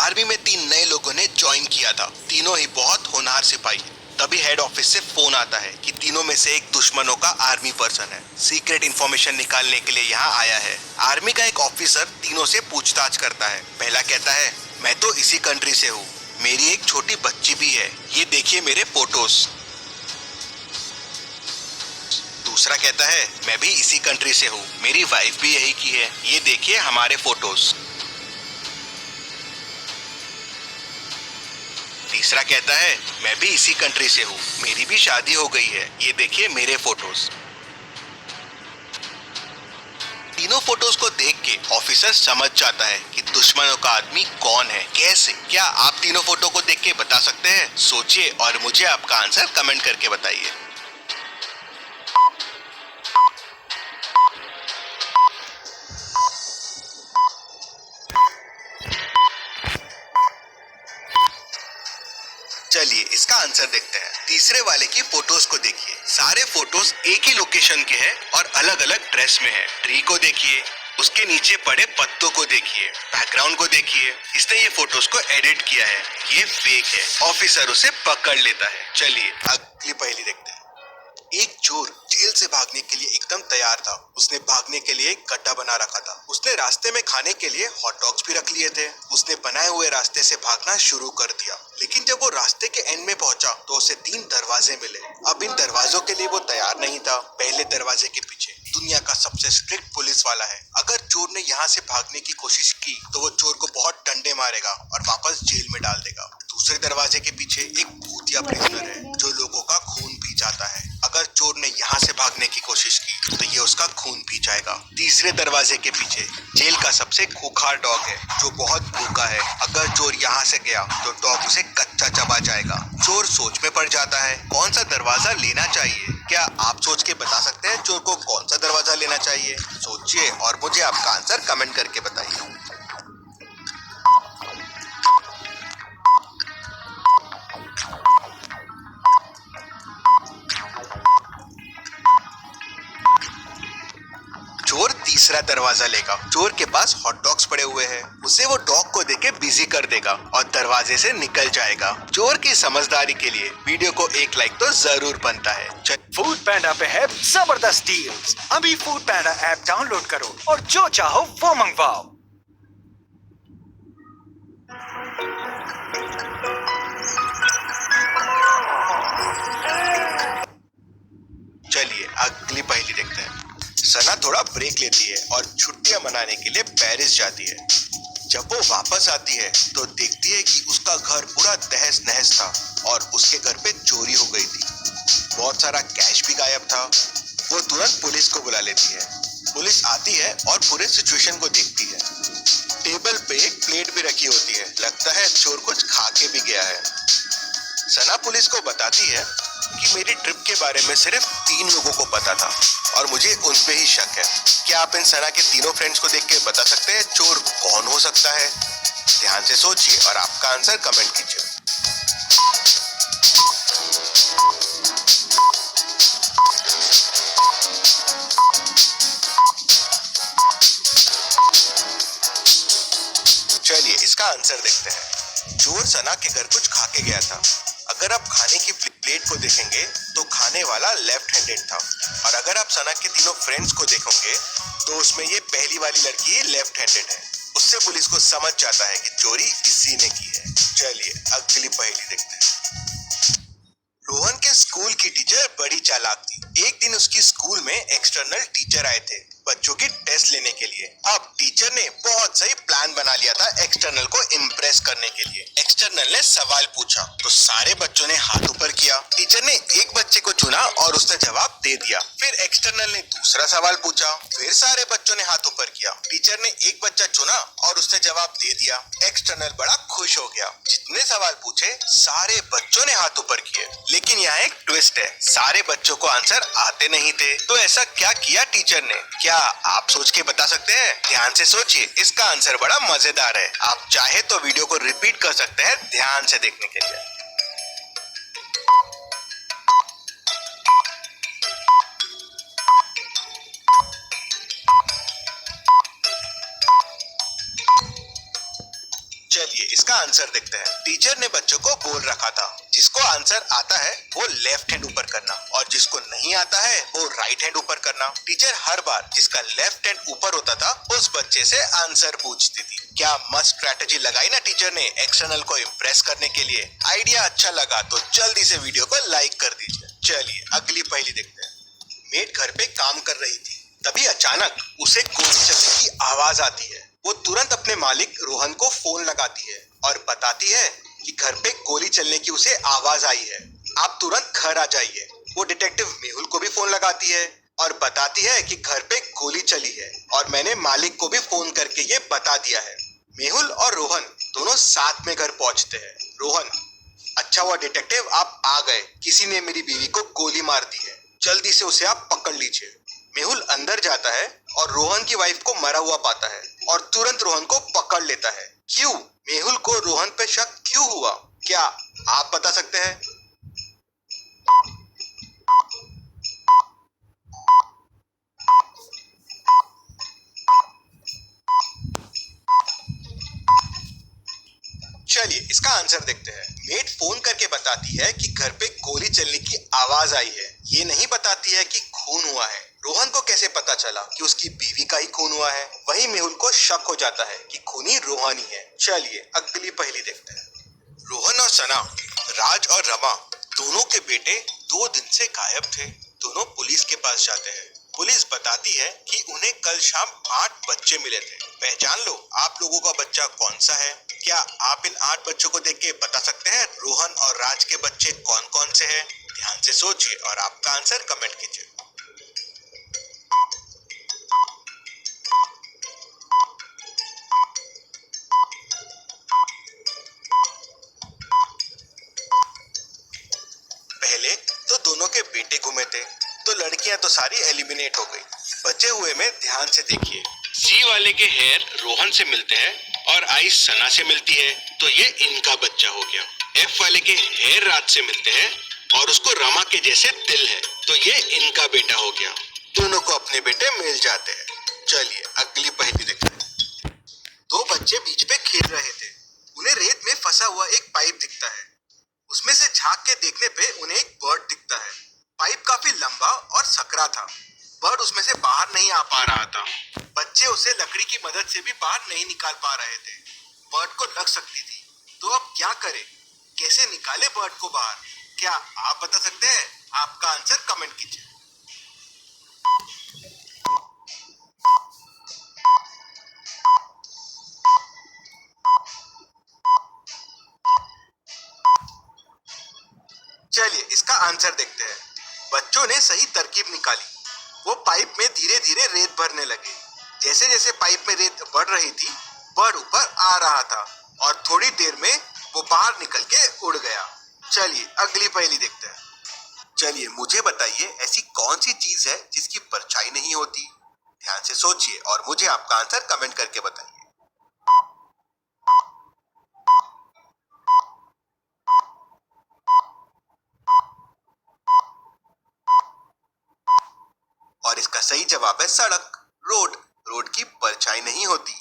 Army में 3 नए लोगों ने ज्वाइन किया था। तीनों ही बहुत होनहार सिपाही हैं। तभी हेड ऑफिस से फोन आता है कि तीनों में से एक दुश्मनों का आर्मी पर्सन है, सीक्रेट इंफॉर्मेशन निकालने के लिए यहाँ आया है। आर्मी का एक ऑफिसर तीनों से पूछताछ करता है। पहला कहता है, मैं तो इसी कंट्री से हूँ, मेरी एक छोटी बच्ची भी है, ये देखिए मेरे फोटोज। दूसरा कहता है, मैं भी इसी कंट्री से हूँ, मेरी वाइफ भी यही की है, ये देखिए हमारे फोटोज। तीसरा कहता है, मैं भी इसी कंट्री से हूँ, मेरी भी शादी हो गई है, ये देखिए मेरे फोटोज। तीनों फोटोज को देख के ऑफिसर समझ जाता है कि दुश्मनों का आदमी कौन है। कैसे? क्या आप तीनों फोटो को देख के बता सकते हैं? सोचिए और मुझे आपका आंसर कमेंट करके बताइए। चलिए इसका आंसर देखते हैं। तीसरे वाले की फोटोज को देखिए, सारे फोटोज एक ही लोकेशन के हैं और अलग अलग ड्रेस में है। ट्री को देखिए, उसके नीचे पड़े पत्तों को देखिए, बैकग्राउंड को देखिए। इसने ये फोटोज को एडिट किया है, ये फेक है। ऑफिसर उसे पकड़ लेता है। चलिए अगली पहेली देखते हैं। एक चोर जेल से भागने के लिए एकदम तैयार था। उसने भागने के लिए एक गड्ढा बना रखा था। उसने रास्ते में खाने के लिए हॉट डॉग्स भी रख लिए थे। उसने बनाए हुए रास्ते से भागना शुरू कर दिया, लेकिन जब वो रास्ते के एंड में पहुंचा तो उसे 3 दरवाजे मिले। अब इन दरवाजों के लिए वो तैयार नहीं था। पहले दरवाजे के पीछे दुनिया का सबसे स्ट्रिक्ट पुलिस वाला है। अगर चोर ने यहाँ से भागने की कोशिश की तो वो चोर को बहुत डंडे मारेगा और वापस जेल में डाल देगा। दूसरे दरवाजे के पीछे एक भूतिया प्रिजनर है जो लोगों का खून पी जाता है। अगर चोर ने यहाँ से भागने की कोशिश की तो ये उसका खून पी जाएगा। तीसरे दरवाजे के पीछे जेल का सबसे खूंखार डॉग है जो बहुत भूखा है। अगर चोर यहाँ से गया तो डॉग उसे कच्चा चबा जाएगा। चोर सोच में पड़ जाता है कौन सा दरवाजा लेना चाहिए। क्या आप सोच के बता सकते हैं चोर को कौन सा दरवाजा लेना चाहिए? सोचिए और मुझे आपका आंसर कमेंट करके बताइए। चोर तीसरा दरवाजा लेगा। चोर के पास हॉट डॉग्स पड़े हुए हैं, उसे वो डॉग को देके बिजी कर देगा और दरवाजे से निकल जाएगा। चोर की समझदारी के लिए वीडियो को एक लाइक तो जरूर बनता है। फूड पैंडा पे है जबरदस्त डील्स। अभी फूड पैंडा ऐप डाउनलोड करो और जो चाहो वो मंगवाओ। चलिए अगली पहेली देखते हैं। सना थोड़ा ब्रेक लेती है और छुट्टियां मनाने के लिए पेरिस जाती है। जब वो वापस आती है तो देखती है कि उसका घर पूरा तहस नहस था और उसके घर पे चोरी हो गई थी। बहुत सारा कैश भी गायब था। वो तुरंत पुलिस को बुला लेती है। पुलिस आती है और पूरे सिचुएशन को देखती है। टेबल पे एक प्लेट भी रखी होती है। लगता है चोर कुछ खा के भी गया है। सना पुलिस को बताती है कि मेरी ट्रिप के बारे में सिर्फ 3 लोगों को पता था और मुझे उन पे ही शक है। क्या आप इन सना के तीनों फ्रेंड्स को देख के बता सकते हैं चोर कौन हो सकता है? ध्यान से सोचिए और आपका आंसर कमेंट कीजिए। चलिए इसका आंसर देखते हैं। चोर सना के घर कुछ खा के गया था। अगर आप खाने की प्लेट को देखेंगे तो खाने वाला लेफ्ट हैंडेड था और अगर आप सना के तीनों फ्रेंड्स को देखोगे तो उसमें ये पहली वाली लड़की लेफ्ट हैंडेड है। उससे पुलिस को समझ जाता है कि चोरी इसी ने की है। चलिए अगली पहेली देखते हैं। रोहन के स्कूल की टीचर बड़ी चालाक थी। एक दिन उसकी स्कूल में एक्सटर्नल टीचर आए थे बच्चों की टेस्ट लेने के लिए। अब टीचर ने बहुत सही प्लान बना लिया था एक्सटर्नल को इम्प्रेस करने के लिए। एक्सटर्नल ने सवाल पूछा तो सारे बच्चों ने हाथ ऊपर किया। टीचर ने एक बच्चे को चुना और उसने जवाब दे दिया। फिर एक्सटर्नल ने दूसरा सवाल पूछा, फिर सारे बच्चों ने हाथ ऊपर किया। टीचर ने एक बच्चा चुना और उसने जवाब दे दिया। एक्सटर्नल बड़ा खुश हो गया। जितने सवाल पूछे सारे बच्चों ने हाथ ऊपर किए। लेकिन यहाँ एक ट्विस्ट है, सारे बच्चों को आंसर आते नहीं थे। तो ऐसा क्या किया टीचर ने? क्या आप सोच के बता सकते हैं? ध्यान से सोचिए, इसका आंसर बड़ा मजेदार है। आप चाहे तो वीडियो को रिपीट कर सकते हैं ध्यान से देखने के लिए। चलिए चलिए इसका आंसर देखते हैं। टीचर ने बच्चों को बोल रखा था, जिसको आंसर आता है वो लेफ्ट हैंड ऊपर करना और जिसको नहीं आता है वो राइट हैंड ऊपर करना। टीचर हर बार जिसका लेफ्ट हैंड ऊपर होता था उस बच्चे से आंसर पूछती थी। क्या मस्त स्ट्रैटेजी लगाई ना टीचर ने एक्सटर्नल को इम्प्रेस करने के लिए। आइडिया अच्छा लगा तो जल्दी से वीडियो को लाइक कर दीजिए। चलिए अगली पहेली देखते हैं। मेड घर पे काम कर रही थी, तभी अचानक उसे गोली चलने की आवाज आती है। वो तुरंत अपने मालिक रोहन को फोन लगाती है और बताती है कि घर पे गोली चलने की उसे आवाज आई है, आप तुरंत घर आ जाइए। वो डिटेक्टिव मेहुल को भी फोन लगाती है और बताती है कि घर पे गोली चली है और मैंने मालिक को भी फोन करके ये बता दिया है। मेहुल और रोहन दोनों साथ में घर पहुंचते हैं। रोहन, अच्छा हुआ डिटेक्टिव आप आ गए, किसी ने मेरी बीवी को गोली मार दी है, जल्दी से उसे आप पकड़ लीजिए। मेहुल अंदर जाता है और रोहन की वाइफ को मरा हुआ पाता है और तुरंत रोहन को पकड़ लेता है। क्यों मेहुल को रोहन पे शक क्यों हुआ, क्या आप बता सकते हैं? चलिए इसका आंसर देखते हैं। मेड फोन करके बताती है कि घर पे गोली चलने की आवाज आई है, ये नहीं बताती है कि खून हुआ है। रोहन को कैसे पता चला कि उसकी बीवी का ही खून हुआ है? वहीं मेहुल को शक हो जाता है कि खूनी रोहन ही है। चलिए अगली पहेली देखते हैं। रोहन और सना, राज और रमा दोनों के बेटे 2 दिन से गायब थे। दोनों पुलिस के पास जाते हैं। पुलिस बताती है कि उन्हें कल शाम 8 बच्चे मिले थे। पहचान लो आप लोगों का बच्चा कौन सा है। क्या आप इन 8 बच्चों को देख के बता सकते हैं रोहन और राज के बच्चे कौन कौन से हैं? ध्यान से सोचिए और आपका आंसर कमेंट कीजिए। पहले तो दोनों के बेटे घूमे थे, तो लड़कियां तो सारी एलिमिनेट हो गई। बचे हुए में ध्यान से देखिए। सी वाले के हेयर रोहन से मिलते हैं और आई सना से मिलती है, तो ये इनका बच्चा हो गया। एफ वाले के हेयर राज से मिलते हैं और उसको रमा के जैसे दिल है, तो ये इनका बेटा हो गया। दोनों को अपने बेटे मिल जाते हैं। चलिए अगली पहेली देखते हैं। 2 बच्चे बीच पे खेल रहे थे। उन्हें रेत में फंसा हुआ एक पाइप दिखता है। उसमें से झांक के देखने पे उन्हें एक बर्ड दिखता है। पाइप काफी लंबा और सकरा था। बर्ड उसमें से बाहर नहीं आ पा रहा था। बच्चे उसे लकड़ी की मदद से भी बाहर नहीं निकाल पा रहे थे। बर्ड को लग सकती थी, तो अब क्या करे, कैसे निकाले बर्ड को बाहर? क्या आप बता सकते हैं? आपका आंसर कमेंट कीजिए। चलिए इसका आंसर देखते हैं। बच्चों ने सही तरकीब निकाली। वो पाइप में धीरे धीरे रेत भरने लगे। जैसे जैसे पाइप में रेत बढ़ रही थी, बर्ड ऊपर आ रहा था और थोड़ी देर में वो बाहर निकल के उड़ गया। चलिए अगली पहेली देखते हैं। चलिए मुझे बताइए ऐसी कौन सी चीज है जिसकी परछाई नहीं होती? ध्यान से सोचिए और मुझे आपका आंसर कमेंट करके बताइए। और इसका सही जवाब है सड़क, रोड। रोड की परछाई नहीं होती।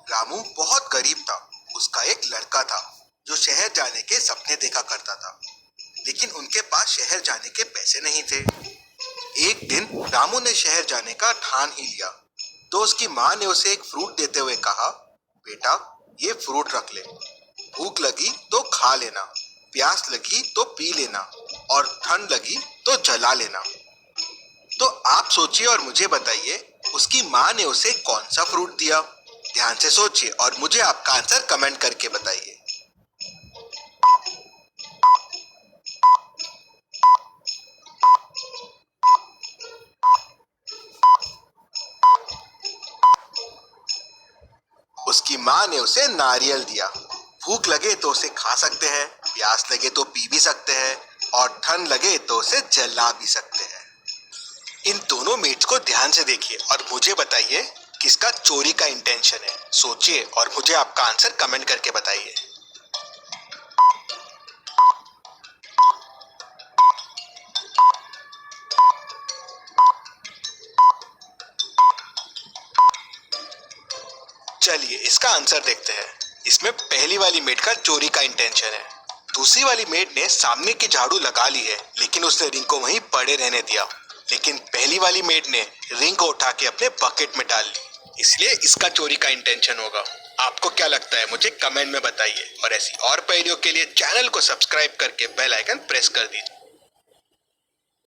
रामू बहुत गरीब था। उसका एक लड़का था जो शहर जाने के सपने देखा करता था, लेकिन उनके पास शहर जाने के पैसे नहीं थे। एक दिन रामू ने शहर जाने का ठान ही लिया, तो उसकी माँ ने उसे एक फ्रूट देते हुए कहा, बेटा ये फ्रूट रख ले, भूख लगी तो खा लेना, प्यास लगी तो पी लेना और ठंड लगी तो जला लेना। तो आप सोचिए और मुझे बताइए उसकी माँ ने उसे कौन सा फ्रूट दिया? ध्यान से सोचिए और मुझे आपका आंसर कमेंट करके बताइए। उसकी माँ ने उसे नारियल दिया। भूख लगे तो उसे खा सकते हैं, प्यास लगे तो पी भी सकते हैं और ठंड लगे तो उसे जला भी सकते हैं। इन दोनों मेट्स को ध्यान से देखिए और मुझे बताइए किसका चोरी का इंटेंशन है। सोचिए और मुझे आपका आंसर कमेंट करके बताइए। चलिए इसका आंसर देखते हैं। इसमें पहली वाली मेड का चोरी का इंटेंशन है। दूसरी वाली मेड ने सामने की झाड़ू लगा ली है, लेकिन उसने रिंग को वहीं पड़े रहने दिया। लेकिन पहली वाली मेड ने रिंग को उठा के अपने बकेट में डाल ली, इसलिए इसका चोरी का इंटेंशन होगा। आपको क्या लगता है मुझे कमेंट में बताइए, और ऐसी और पहेलियों के लिए चैनल को सब्सक्राइब करके बेल आइकन प्रेस कर दीजिए।